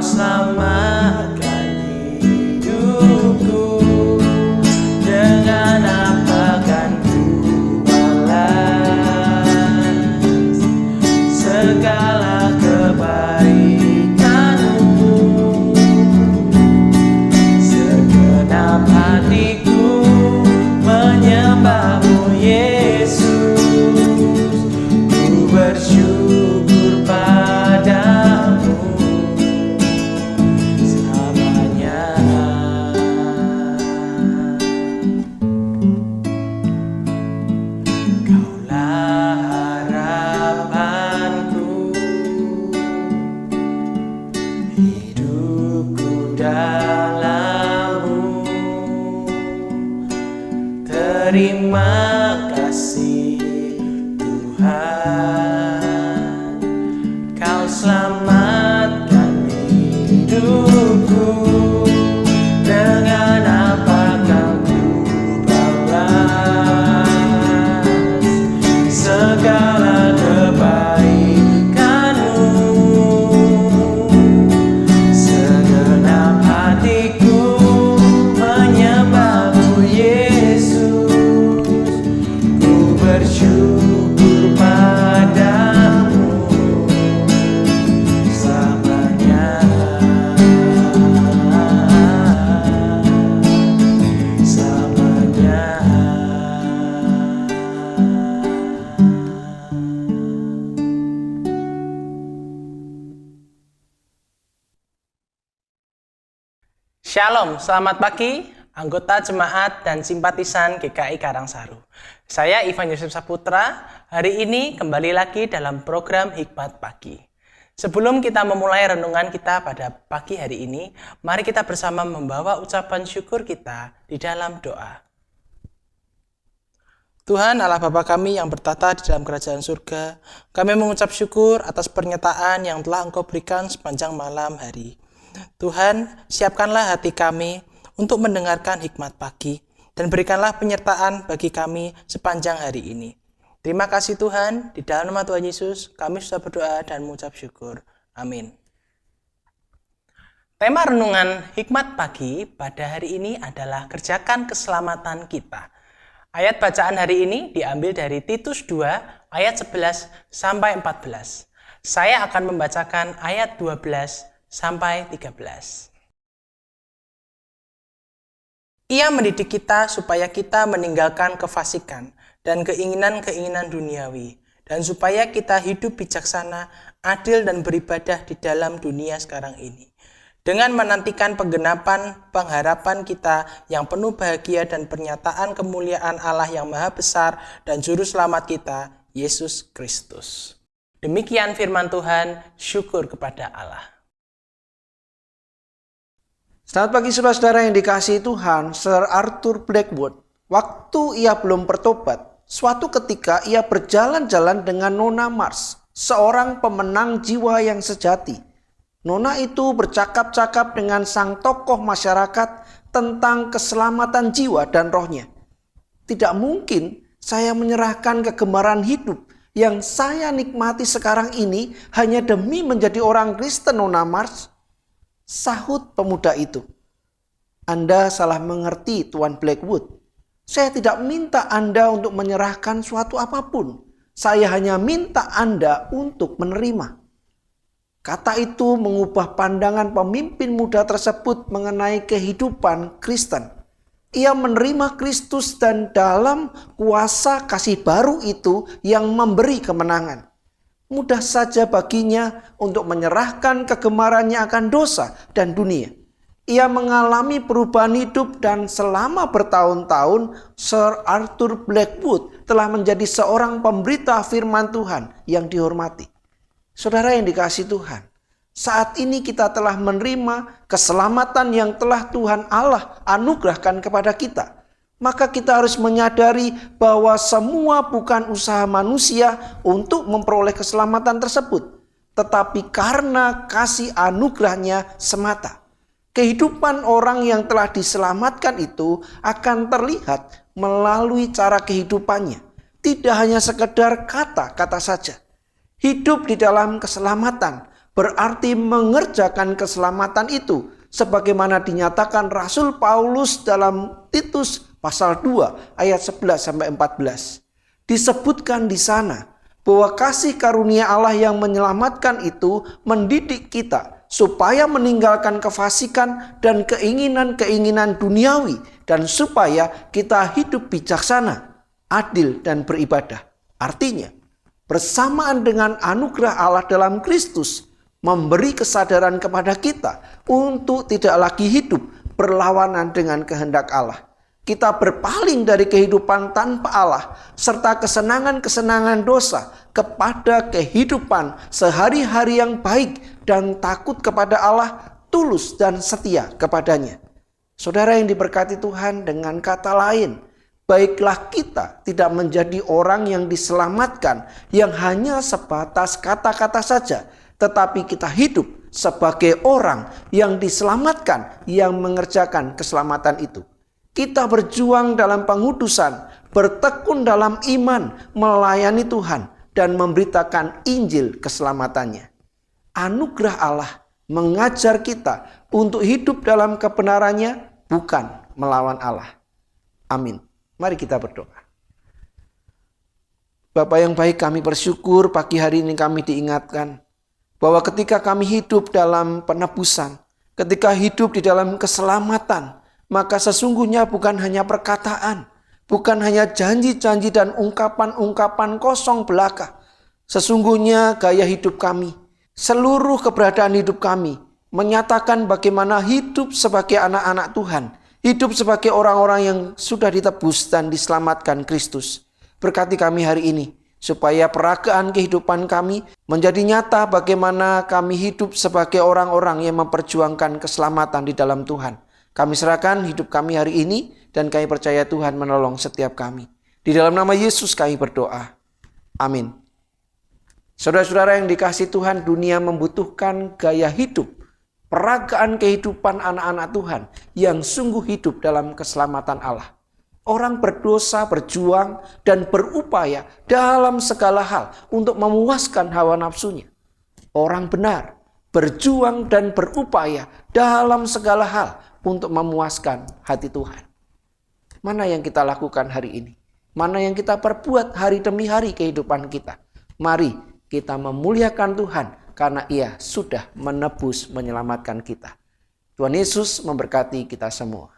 Kau selamatkan hidupku. Dengan apa kan ku balas segala kebaikanmu? Segenap hatiku menyembahmu Yesus. Ku bersyukur padamu selamanya. Kaulah harapanku, hidupku dalam-Mu. Terima kasih Tuhan, Kau selamatkan hidupku. Dengan apakah ku balas segala kebaikanmu? Segenap hatiku menyembahmu Yesus. Ku bersyukur padamu selamanya. Selamanya. Shalom, selamat pagi anggota jemaat dan simpatisan GKI Karangsaru. Saya Ivan Yusuf Saputra. Hari ini kembali lagi dalam program Hikmat Pagi. Sebelum kita memulai renungan kita pada pagi hari ini, mari kita bersama membawa ucapan syukur kita di dalam doa. Tuhan Allah Bapa kami yang bertata di dalam kerajaan surga, kami mengucap syukur atas pernyataan yang telah Engkau berikan sepanjang malam hari. Tuhan, siapkanlah hati kami untuk mendengarkan hikmat pagi dan berikanlah penyertaan bagi kami sepanjang hari ini. Terima kasih Tuhan, di dalam nama Tuhan Yesus kami sudah berdoa dan mengucap syukur. Amin. Tema renungan hikmat pagi pada hari ini adalah kerjakan keselamatan kita. Ayat bacaan hari ini diambil dari Titus 2 ayat 11 sampai 14. Saya akan membacakan ayat 12 sampai 13. Ia mendidik kita supaya kita meninggalkan kefasikan dan keinginan-keinginan duniawi, dan supaya kita hidup bijaksana, adil dan beribadah di dalam dunia sekarang ini, dengan menantikan penggenapan pengharapan kita yang penuh bahagia dan pernyataan kemuliaan Allah yang maha besar dan juru selamat kita, Yesus Kristus. Demikian firman Tuhan, syukur kepada Allah. Selamat pagi saudara-saudara yang dikasihi Tuhan. Sir Arthur Blackwood, waktu ia belum bertobat, suatu ketika ia berjalan-jalan dengan Nona Mars, seorang pemenang jiwa yang sejati. Nona itu bercakap-cakap dengan sang tokoh masyarakat tentang keselamatan jiwa dan rohnya. Tidak mungkin saya menyerahkan kegemaran hidup yang saya nikmati sekarang ini hanya demi menjadi orang Kristen, Nona Mars. Sahut pemuda itu. Anda salah mengerti, Tuan Blackwood. Saya tidak minta Anda untuk menyerahkan suatu apapun. Saya hanya minta Anda untuk menerima. Kata itu mengubah pandangan pemimpin muda tersebut mengenai kehidupan Kristen. Ia menerima Kristus dan dalam kuasa kasih baru itu yang memberi kemenangan. Mudah saja baginya untuk menyerahkan kegemarannya akan dosa dan dunia. Ia mengalami perubahan hidup dan selama bertahun-tahun Sir Arthur Blackwood telah menjadi seorang pemberita firman Tuhan yang dihormati. Saudara yang dikasihi Tuhan, saat ini kita telah menerima keselamatan yang telah Tuhan Allah anugerahkan kepada kita. Maka kita harus menyadari bahwa semua bukan usaha manusia untuk memperoleh keselamatan tersebut, tetapi karena kasih anugerahnya semata. Kehidupan orang yang telah diselamatkan itu akan terlihat melalui cara kehidupannya. Tidak hanya sekedar kata-kata saja. Hidup di dalam keselamatan berarti mengerjakan keselamatan itu sebagaimana dinyatakan Rasul Paulus dalam Titus pasal 2 ayat 11 sampai 14. Disebutkan di sana bahwa kasih karunia Allah yang menyelamatkan itu mendidik kita supaya meninggalkan kefasikan dan keinginan-keinginan duniawi, dan supaya kita hidup bijaksana, adil, dan beribadah. Artinya, bersamaan dengan anugerah Allah dalam Kristus memberi kesadaran kepada kita untuk tidak lagi hidup berlawanan dengan kehendak Allah. Kita berpaling dari kehidupan tanpa Allah serta kesenangan-kesenangan dosa kepada kehidupan sehari-hari yang baik dan takut kepada Allah, tulus dan setia kepadanya. Saudara yang diberkati Tuhan, dengan kata lain, baiklah kita tidak menjadi orang yang diselamatkan yang hanya sebatas kata-kata saja, tetapi kita hidup sebagai orang yang diselamatkan, yang mengerjakan keselamatan itu. Kita berjuang dalam pengudusan, bertekun dalam iman, melayani Tuhan, dan memberitakan Injil keselamatannya. Anugerah Allah mengajar kita untuk hidup dalam kebenarannya, bukan melawan Allah. Amin. Mari kita berdoa. Bapa yang baik, kami bersyukur pagi hari ini kami diingatkan bahwa ketika kami hidup dalam penebusan, ketika hidup di dalam keselamatan, maka sesungguhnya bukan hanya perkataan, bukan hanya janji-janji dan ungkapan-ungkapan kosong belaka. Sesungguhnya gaya hidup kami, seluruh keberadaan hidup kami, menyatakan bagaimana hidup sebagai anak-anak Tuhan, hidup sebagai orang-orang yang sudah ditebus dan diselamatkan Kristus. Berkati kami hari ini, supaya peragaan kehidupan kami menjadi nyata bagaimana kami hidup sebagai orang-orang yang memperjuangkan keselamatan di dalam Tuhan. Kami serahkan hidup kami hari ini dan kami percaya Tuhan menolong setiap kami. Di dalam nama Yesus kami berdoa. Amin. Saudara-saudara yang dikasihi Tuhan, dunia membutuhkan gaya hidup, peragaan kehidupan anak-anak Tuhan yang sungguh hidup dalam keselamatan Allah. Orang berdosa, berjuang, dan berupaya dalam segala hal untuk memuaskan hawa nafsunya. Orang benar, berjuang dan berupaya dalam segala hal untuk memuaskan hati Tuhan. Mana yang kita lakukan hari ini? Mana yang kita perbuat hari demi hari kehidupan kita? Mari kita memuliakan Tuhan karena Ia sudah menebus, menyelamatkan kita. Tuhan Yesus memberkati kita semua.